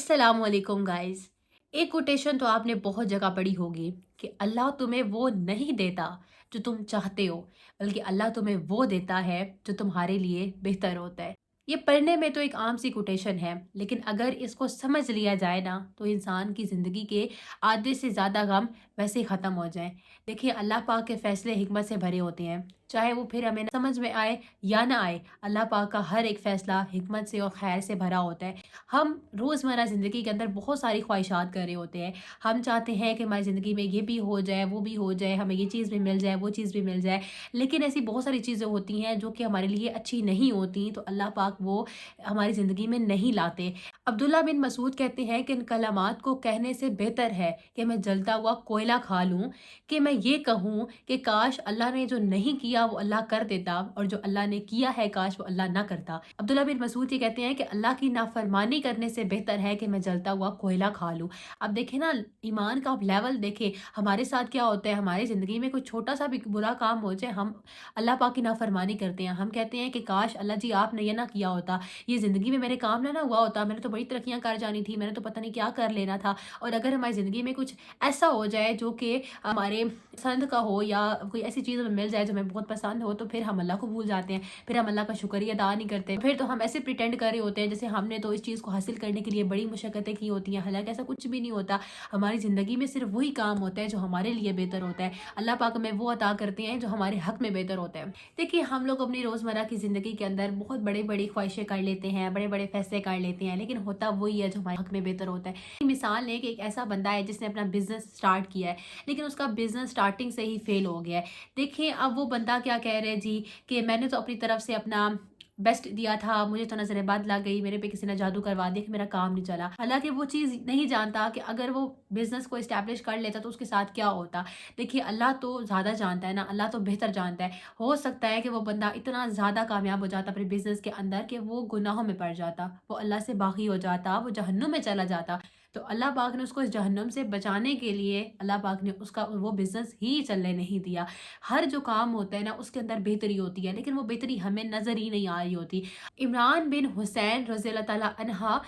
अस्सलाम वालेकुम गाइस। एक कोटेशन तो आपने बहुत जगह पढ़ी होगी कि अल्लाह तुम्हें वो नहीं देता जो तुम चाहते हो, बल्कि अल्लाह तुम्हें वो देता है जो तुम्हारे लिए बेहतर होता है। ये पढ़ने में तो एक आम सी कोटेशन है, लेकिन अगर इसको समझ लिया जाए ना तो इंसान की ज़िंदगी के आधे से ज़्यादा गम वैसे ही ख़त्म हो जाएं। देखिए, अल्लाह पाक के फ़ैसले हिकमत से भरे होते हैं, चाहे वो फिर हमें समझ में आए या ना आए। अल्लाह पाक का हर एक फ़ैसला हिकमत से और खैर से भरा होता है। हम रोज़मर्रा ज़िंदगी के अंदर बहुत सारी ख्वाहिशात कर रहे होते हैं। हम चाहते हैं कि हमारी ज़िंदगी में ये भी हो जाए, वो भी हो जाए, हमें ये चीज़ भी मिल जाए, वो चीज़ भी मिल जाए। लेकिन ऐसी बहुत सारी चीज़ें होती हैं जो कि हमारे लिए अच्छी नहीं होती, तो अल्लाह पाक वो हमारी ज़िंदगी में नहीं लाते। अब्दुल्ला बिन मसूद कहते हैं कि इन कलमात को कहने से बेहतर है कि मैं जलता हुआ कोयला खा लूँ, कि मैं ये कहूँ कि काश अल्लाह ने जो नहीं किया वो अल्लाह कर देता, और जो अल्लाह ने किया है काश वो अल्लाह ना करता। अब्दुल्ला बिन मसूद ये कहते हैं कि अल्लाह की नाफरमानी करने से बेहतर है कि मैं जलता हुआ कोयला खा लूँ। अब देखें ना, ईमान का आप लेवल देखें, हमारे साथ क्या होता है, हमारी ज़िंदगी में कोई छोटा सा भी बुरा काम हो जाए, हम अल्लाह पाक की नाफरमानी करते हैं। हम कहते हैं कि काश अल्लाह जी आपने ये ना किया होता, ये ज़िंदगी में मेरे काम ना हुआ होता, मैंने तो बड़ी तरक्कियाँ कर जानी थी, मैंने तो पता नहीं क्या कर लेना था। और अगर हमारी ज़िंदगी में कुछ ऐसा हो जाए जो कि हमारे पसंद का हो, या कोई ऐसी चीज़ हमें मिल जाए जो हमें बहुत पसंद हो, तो फिर हम अल्लाह को भूल जाते हैं, फिर हम अल्लाह का शुक्रिया अदा नहीं करते। फिर तो हम ऐसे प्रिटेंड कर रहे होते हैं जैसे हमने तो इस चीज़ को हासिल करने के लिए बड़ी मुशक्क़तें की होती हैं, हालाँकि ऐसा कुछ भी नहीं होता। हमारी ज़िंदगी में सिर्फ़ वही काम होता है जो हमारे लिए बेहतर होता है। अल्लाह पाक हमें वो अता करते हैं जो हमारे हक़ में बेहतर होता है। देखिए, हम लोग अपनी रोज़मर्रा की ज़िंदगी के अंदर बहुत बड़ी-बड़ी ख्वाहिशें कर लेते हैं, बड़े-बड़े फ़ैसले कर लेते हैं, लेकिन होता वही है जो हमारे हक़ में बेहतर होता है। मिसाल लें कि एक ऐसा बंदा है जिसने अपना बिज़नेस स्टार्ट किया है, लेकिन उसका बिज़नेस स्टार्टिंग से ही फ़ेल हो गया है। देखिए, अब वो बंदा क्या कह रहा है जी, कि मैंने तो अपनी तरफ से अपना बेस्ट दिया था, मुझे तो नज़रें बद लग गई, मेरे पे किसी ने जादू करवा दिया कि मेरा काम नहीं चला। हालाँकि वो चीज़ नहीं जानता कि अगर वो बिज़नेस को एस्टैब्लिश कर लेता तो उसके साथ क्या होता। देखिए, अल्लाह तो ज़्यादा जानता है ना, अल्लाह तो बेहतर जानता है। हो सकता है कि वो बंदा इतना ज़्यादा कामयाब हो जाता अपने बिज़नेस के अंदर कि वो गुनाहों में पड़ जाता, वो अल्लाह से बाग़ी हो जाता, वो जहन्नुम में चला जाता। तो अल्लाह पाक ने उसको इस जहन्नुम से बचाने के लिए अल्लाह पाक ने उसका वो बिज़नेस ही चलने नहीं दिया। हर जो काम होता है ना उसके अंदर बेहतरी होती है, लेकिन वो बेहतरी हमें नज़र ही नहीं आ रही होती। इमरान बिन हुसैन रज़ी अल्लाह ताला अन्हा,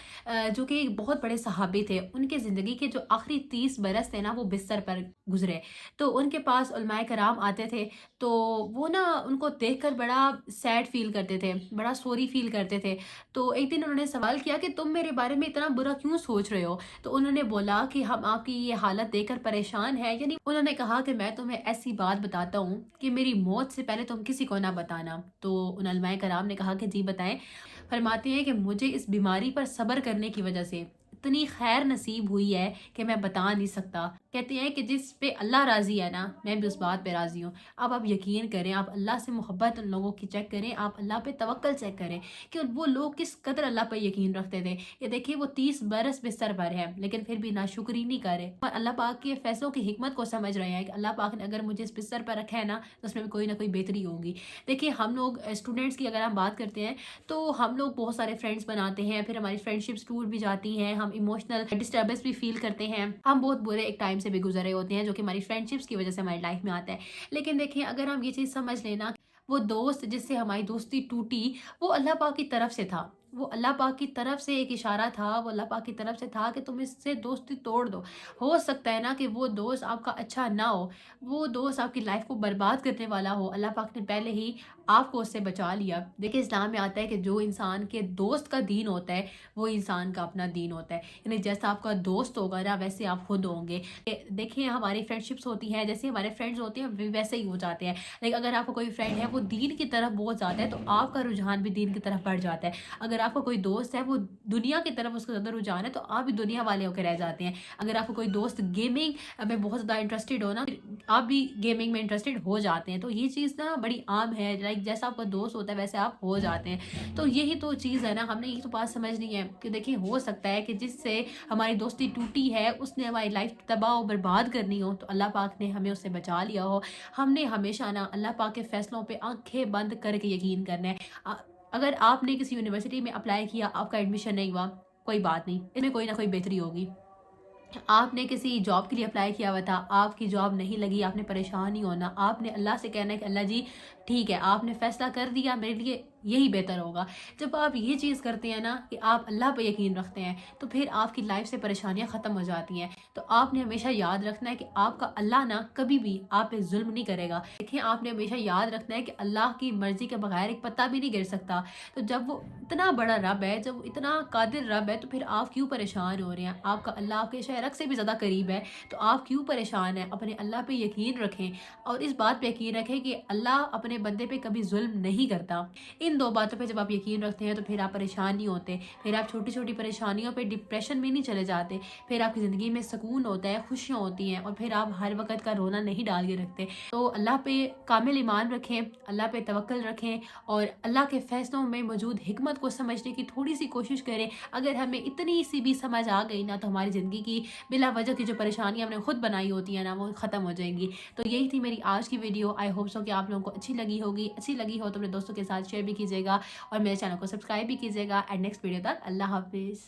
जो कि एक बहुत बड़े सहाबी थे, उनके ज़िंदगी के जो आखिरी 30 बरस थे ना वो बिस्तर पर गुजरे। तो उनके पास उलमाए कराम आते थे, तो वो ना उनको देखकर बड़ा सैड फील करते थे, बड़ा सॉरी फील करते थे। तो एक दिन उन्होंने सवाल किया कि तुम मेरे बारे में इतना बुरा क्यों सोच रहे हो। तो उन्होंने बोला कि हम आपकी ये हालत देखकर परेशान हैं, यानी उन्होंने कहा कि मैं तुम्हें ऐसी बात बताता हूँ कि मेरी मौत से पहले तुम किसी को ना बताना। तो उन उलमाए कराम ने कहा कि जी बताएं। फरमाते हैं कि मुझे इस बीमारी पर सब्र करने की वजह से इतनी खैर नसीब हुई है कि मैं बता नहीं सकता। कहते हैं कि जिस पे अल्लाह राज़ी है ना, मैं भी उस बात पे राज़ी हूँ। अब आप यकीन करें, आप अल्लाह से मोहब्बत उन लोगों की चेक करें, आप अल्लाह पे तवक्कल चेक करें कि वो लोग किस कदर अल्लाह पर यकीन रखते थे। ये देखिए, वो 30 बरस बिस्तर पर है, लेकिन फिर भी नाशुक्री नहीं करे और अल्लाह पाक के फैसलों की हिकमत को समझ रहे हैं कि अल्लाह पाक ने अगर मुझे इस बिस्तर पर रखा है ना, तो उसमें भी कोई ना कोई बेहतरी होगी। देखिए, हम लोग स्टूडेंट्स की अगर हम बात करते हैं, तो हम लोग बहुत सारे फ्रेंड्स बनाते हैं, फिर हमारी फ्रेंडशिप्स टूट भी जाती हैं, हम इमोशनल डिस्टर्बेंस भी फील करते हैं, हम बहुत बुरे एक टाइम से भी गुजरे होते हैं जो कि हमारी फ्रेंडशिप्स की वजह से हमारी लाइफ में आता है। लेकिन देखिए, अगर हम ये चीज़ समझ लेना, वो दोस्त जिससे हमारी दोस्ती टूटी, वो अल्लाह पाक की तरफ से था, वो अल्लाह पाक की तरफ से एक इशारा था, वो अल्लाह पाक की तरफ से था कि तुम इससे दोस्ती तोड़ दो। हो सकता है ना कि वो दोस्त आपका अच्छा ना हो, वो दोस्त आपकी लाइफ को बर्बाद करने वाला हो, अल्लाह पाक ने पहले ही आपको उससे बचा लिया। देखिए, इस्लाम में आता है कि जो इंसान के दोस्त का दीन होता है वो इंसान का अपना दीन होता है, यानी जैसा आपका दोस्त होगा ना वैसे आप खुद होंगे। देखिए, हमारी फ्रेंडशिप्स होती हैं, जैसे हमारे फ्रेंड्स होते हैं वे वैसे ही हो जाते हैं। लेकिन अगर आपका कोई फ्रेंड है वो दीन की तरफ बहुत ज़्यादा है, तो आपका रुझान भी दीन की तरफ बढ़ जाता है। अगर आपका कोई दोस्त है वो दुनिया की तरफ उसका ज़्यादा रुझान है, तो आप भी दुनिया वाले होकर रह जाते हैं। अगर आपका कोई दोस्त गेमिंग में बहुत ज़्यादा इंटरेस्टेड हो ना, आप भी गेमिंग में इंटरेस्टेड हो जाते हैं। तो ये चीज़ ना बड़ी आम है, लाइक जैसा आपका दोस्त होता है वैसे आप हो जाते हैं। तो यही तो चीज़ है ना, हमने यही तो बात समझनी है कि देखिए, हो सकता है कि जिससे हमारी दोस्ती टूटी है उसने हमारी लाइफ तबाह और बर्बाद करनी हो, तो अल्लाह पाक ने हमें उससे बचा लिया हो। हमने हमेशा ना अल्लाह पाक के फैसलों पे आंखें बंद करके यकीन करना है। अगर आपने किसी यूनिवर्सिटी में अप्लाई किया, आपका एडमिशन नहीं हुआ, कोई बात नहीं, इसमें कोई ना कोई बेहतरी होगी। आपने किसी जॉब के लिए अप्लाई किया हुआ था, आपकी जॉब नहीं लगी, आपने परेशान नहीं होना, आपने अल्लाह से कहना है कि अल्लाह जी ٹھیک ہے آپ نے فیصلہ کر دیا میرے لیے یہی بہتر ہوگا۔ جب آپ یہ چیز کرتے ہیں نا کہ آپ اللہ پہ یقین رکھتے ہیں تو پھر آپ کی لائف سے پریشانیاں ختم ہو جاتی ہیں۔ تو آپ نے ہمیشہ یاد رکھنا ہے کہ آپ کا اللہ نا کبھی بھی آپ پہ ظلم نہیں کرے گا۔ دیکھیں آپ نے ہمیشہ یاد رکھنا ہے کہ اللہ کی مرضی کے بغیر ایک پتہ بھی نہیں گر سکتا۔ تو جب وہ اتنا بڑا رب ہے، جب وہ اتنا قادر رب ہے، تو پھر آپ کیوں پریشان ہو رہے ہیں؟ آپ کا اللہ آپ کے شہرک سے بھی زیادہ قریب ہے، تو آپ کیوں پریشان ہیں؟ اپنے اللہ پہ یقین رکھیں اور اس بات پہ یقین رکھیں کہ اللہ اپنے بندے پہ کبھی ظلم نہیں کرتا۔ ان دو باتوں پہ جب آپ یقین رکھتے ہیں تو پھر آپ پریشان نہیں ہوتے، پھر آپ چھوٹی چھوٹی پریشانیوں پہ ڈپریشن میں نہیں چلے جاتے، پھر آپ کی زندگی میں سکون ہوتا ہے، خوشیاں ہوتی ہیں، اور پھر آپ ہر وقت کا رونا نہیں ڈال کے رکھتے۔ تو اللہ پہ کامل ایمان رکھیں، اللہ پہ توکل رکھیں اور اللہ کے فیصلوں میں موجود حکمت کو سمجھنے کی تھوڑی سی کوشش کریں۔ اگر ہمیں اتنی سی بھی سمجھ آ گئی نا تو ہماری زندگی کی بلا وجہ کی جو پریشانیاں ہم نے خود بنائی ہوتی ہیں نا وہ ختم ہو جائیں گی۔ تو یہی تھی میری آج کی ویڈیو۔ آئی ہوپ سو کہ آپ لوگوں کو اچھی لگی ہوگی۔ اچھی لگی ہو تو اپنے دوستوں کے ساتھ شیئر بھی کیجیے گا اور میرے چینل کو سبسکرائب بھی کیجیے گا۔ اینڈ نیکسٹ ویڈیو تک اللہ حافظ۔